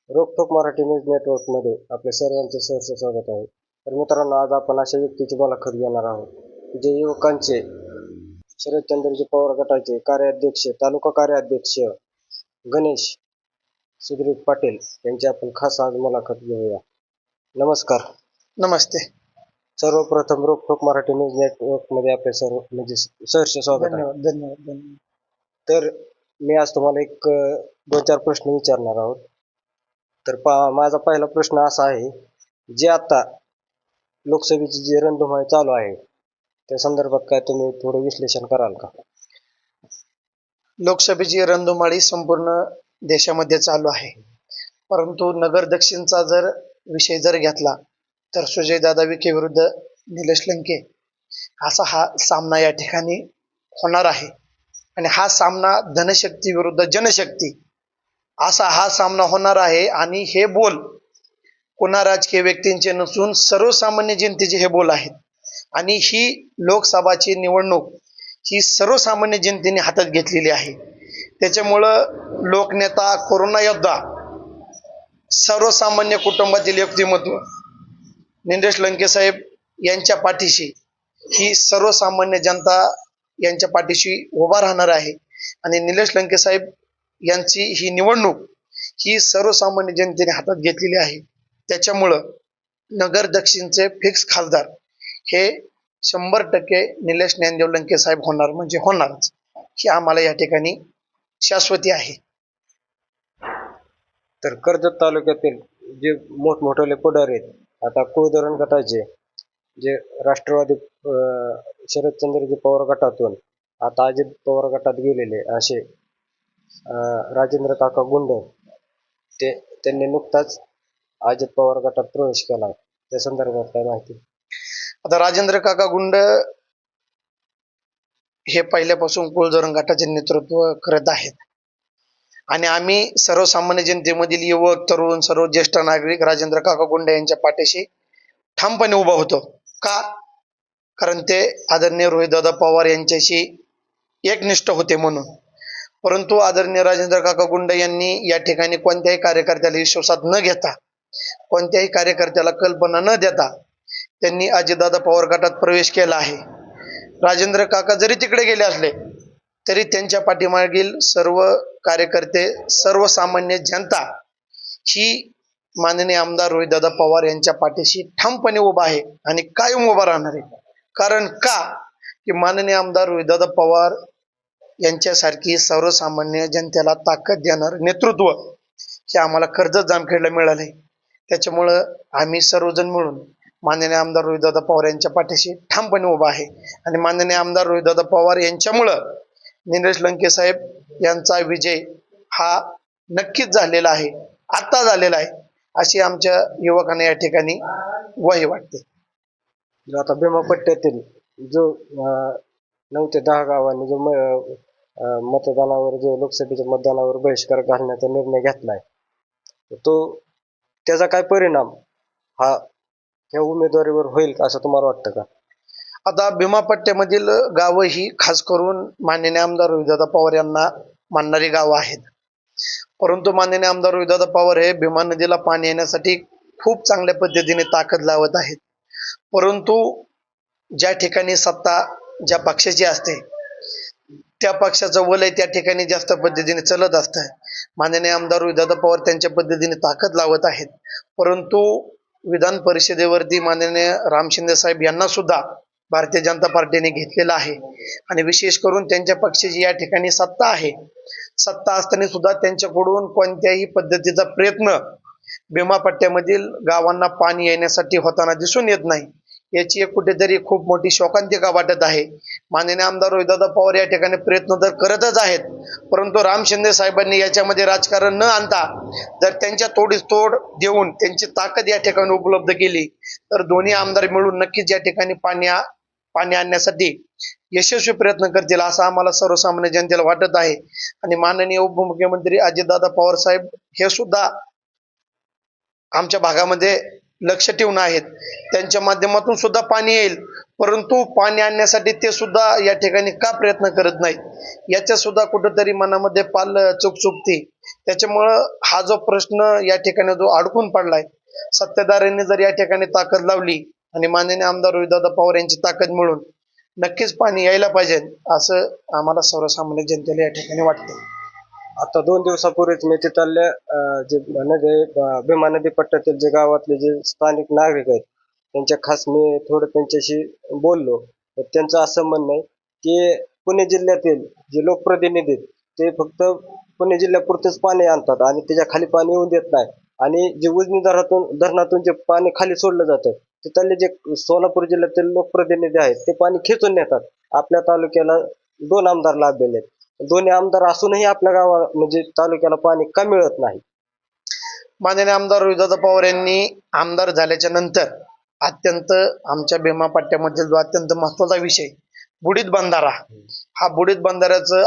रोखोक Marathi news नेटवर्कमध्ये आपल्या सर्वांचे सहर्ष स्वागत आहे. तर मित्रांनो, आज आपण अशा व्यक्तीची मुलाखत घेणार आहोत जे युवकांचे शरदचंद्रजी पवार गटाचे कार्याध्यक्ष, तालुका कार्याध्यक्ष गणेश सुधीर पाटील यांची आपण खास आज मुलाखत घेऊया. नमस्कार. नमस्ते. सर्वप्रथम रोखोक मराठी न्यूज नेटवर्कमध्ये आपले सर्व सहर्ष स्वागत आहे. धन्यवाद. तर मी आज तुम्हाला एक 2-4 प्रश्न विचारणार आहोत. तर माझा पहिला प्रश्न असा आहे, जे आता लोकसभेची जी रणधुमाळी चालू आहे त्या संदर्भात काय तुम्ही थोडं विश्लेषण कराल का? लोकसभेची रणधुमाळी संपूर्ण देशामध्ये चालू आहे, परंतु नगर दक्षिणचा जर विषय जर घेतला तर सुजयदादा विखे विरुद्ध निलेश लंके असा हा सामना या ठिकाणी होणार आहे. आणि हा सामना धनशक्ती विरुद्ध जनशक्ती असा हा सामना होणार आहे. आणि हे बोल कोणा राजकीय व्यक्तींचे नसून सर्वसामान्य जनतेचे हे बोल आहेत. आणि ही लोकसभाची निवडणूक ही सर्वसामान्य जनतेने हातात घेतलेली आहे. त्याच्यामुळं लोकनेता, कोरोना योद्धा, सर्वसामान्य कुटुंबातील व्यक्तिमत्व निलेश लंके साहेब यांच्या पाठीशी ही सर्वसामान्य जनता यांच्या पाठीशी उभा राहणार आहे. आणि निलेश लंके साहेब यांची ही निवडणूक ही सर्वसामान्य जनतेने हातात घेतलेली आहे. त्याच्यामुळं नगर दक्षिणचे फिक्स खासदार हे 100% निलेश ज्ञानदेव लंके साहेब होणार म्हणजे होणारच, ही आम्हाला या ठिकाणी शाश्वती आहे. तर कर्जत तालुक्यातील जे मोठमोठे पुढारी आहेत, आता कुळधरण गटाचे जे राष्ट्रवादी शरदचंद्रजी पवार गटातून आता अजित पवार गटात गेलेले असे राजेंद्र काका गुंड, त्यांनी नुकताच अजित पवार गटात प्रवेश केला. त्या संदर्भात काय माहिती? आता राजेंद्र काका गुंड हे पहिल्यापासून कुळधरण गटाचे नेतृत्व करत आहेत. आणि आम्ही सर्वसामान्य जनतेमधील युवक, तरुण, सर्व ज्येष्ठ नागरिक राजेंद्र काका गुंड यांच्या पाठीशी ठामपणे उभा होतो. का? कारण ते आदरणीय रोहितदादा पवार यांच्याशी एकनिष्ठ होते म्हणून. परंतु आदरणीय राजेंद्र काका गुंड यांनी या ठिकाणी कोणत्याही कार्यकर्त्याला विश्वासात न घेता, कोणत्याही कार्यकर्त्याला कल्पना न देता त्यांनी अजितदादा पवार गटात प्रवेश केला आहे. राजेंद्र काका जरी तिकडे गेले असले तरी त्यांच्या पाठीमागील सर्व कार्यकर्ते, सर्वसामान्य जनता ही माननीय आमदार रोहितदादा पवार यांच्या पाठीशी ठामपणे उभा आहे आणि कायम उभा राहणार आहे. कारण का? की माननीय आमदार रोहितदादा पवार यांच्यासारखी सर्वसामान्य जनतेला ताकद देणार नेतृत्व हे आम्हाला कर्जत जामखेडला मिळाले. त्याच्यामुळं आम्ही सर्वजण मिळून माननीय आमदार रोहितदादा पवार यांच्या पाठीशी ठामपणे उभा आहे. आणि माननीय आमदार रोहितदादा पवार यांच्यामुळं निलेश लंके साहेब यांचा विजय हा नक्कीच झालेला आहे, आता झालेला आहे, अशी आमच्या युवकांना या ठिकाणी ग्वाही वाटते. आता भीमा पट्ट्यातील जो 9 ते 10 गावांनी जो मतदानावर, जो लोकसभेच्या मतदानावर बहिष्कार घालण्याचा निर्णय घेतलाय, तो त्याचा काय परिणाम हा ह्या उमेदवारीवर होईल असं तुम्हाला वाटतं का? आता भीमा पट्ट्यामधील गावं ही खास करून माननीय आमदार रोहितदादा पवार यांना मानणारी गावं आहेत. परंतु माननीय आमदार रोहितदादा पवार हे भीमा नदीला पाणी येण्यासाठी खूप चांगल्या पद्धतीने ताकद लावत आहेत. परंतु ज्या ठिकाणी सत्ता ज्या पक्षाची असते त्या पक्षाचं वलय त्या ठिकाणी जास्त पद्धतीने चलत असतं. माननीय आमदार रोहितदादा पवार त्यांच्या पद्धतीने ताकद लावत आहेत. परंतु विधान परिषदेवरती माननीय राम शिंदे साहेब यांना सुद्धा भारतीय जनता पार्टीने घेतलेला आहे. आणि विशेष करून त्यांच्या पक्षाची या ठिकाणी सत्ता आहे. सत्ता असताना सुद्धा त्यांच्याकडून कोणत्याही पद्धतीचा प्रयत्न भीमा पट्ट्यामधील गावांना पाणी येण्यासाठी होताना दिसून येत नाही. याची एक कुठेतरी खूप मोठी शोकांतिका वाटत आहे. माननीय आमदार रोहितदादा पवार या ठिकाणी प्रयत्न तर करतच आहेत, परंतु राम शिंदे साहेबांनी याच्यामध्ये राजकारण न आणता जर त्यांच्या तोडीस तोड देऊन त्यांची ताकद या ठिकाणी उपलब्ध केली तर दोन्ही आमदार मिळून नक्कीच या ठिकाणी पाणी आणण्यासाठी यशस्वी प्रयत्न करतील असं आम्हाला सर्वसामान्य जनतेला वाटत आहे. आणि माननीय उपमुख्यमंत्री अजितदादा पवार साहेब हे सुद्धा आमच्या भागामध्ये लक्ष ठेवून आहेत. त्यांच्या माध्यमातून सुद्धा पाणी येईल, परंतु पाणी आणण्यासाठी ते सुद्धा या ठिकाणी का प्रयत्न करत नाहीत याच्या सुद्धा कुठेतरी मनामध्ये चूक चुकते. त्याच्यामुळं हा जो प्रश्न या ठिकाणी जो अडकून पडलाय, सत्तेधाऱ्यांनी जर या ठिकाणी ताकद लावली आणि माननीय आमदार रोहितदादा पवार यांची ताकद मिळून नक्कीच पाणी यायला पाहिजे असं आम्हाला सर्वसामान्य जनतेला या ठिकाणी वाटतं. आता 2 दिवसापूर्वीच मी तिथल्या जे भीमा नदी पट्ट्यातील जे गावातले जे स्थानिक नागरिक आहेत त्यांच्या खास मी थोडं त्यांच्याशी बोललो. तर त्यांचं असं म्हणणं आहे की पुणे जिल्ह्यातील जे लोकप्रतिनिधी आहेत ते फक्त पुणे जिल्ह्यापुरतेच पाणी आणतात आणि त्याच्या खाली पाणी येऊन देत नाही. आणि जे उजनी धरणातून जे पाणी खाली सोडलं जातं तिथले जे सोलापूर जिल्ह्यातील लोकप्रतिनिधी आहेत ते पाणी खेचून नेतात. आपल्या तालुक्याला 2 आमदार लाभलेले आहेत. दोन्ही आमदार असूनही आपल्या म्हणजे तालुक्याला पाणी का मिळत नाही? माननीय आमदार रोहितदादा पवार यांनी आमदार झाल्याच्या नंतर अत्यंत आमच्या भीमा पट्ट्यामधील जो अत्यंत महत्वाचा विषय बुडीत बंधारा, हा बुडीत बंधाऱ्याचं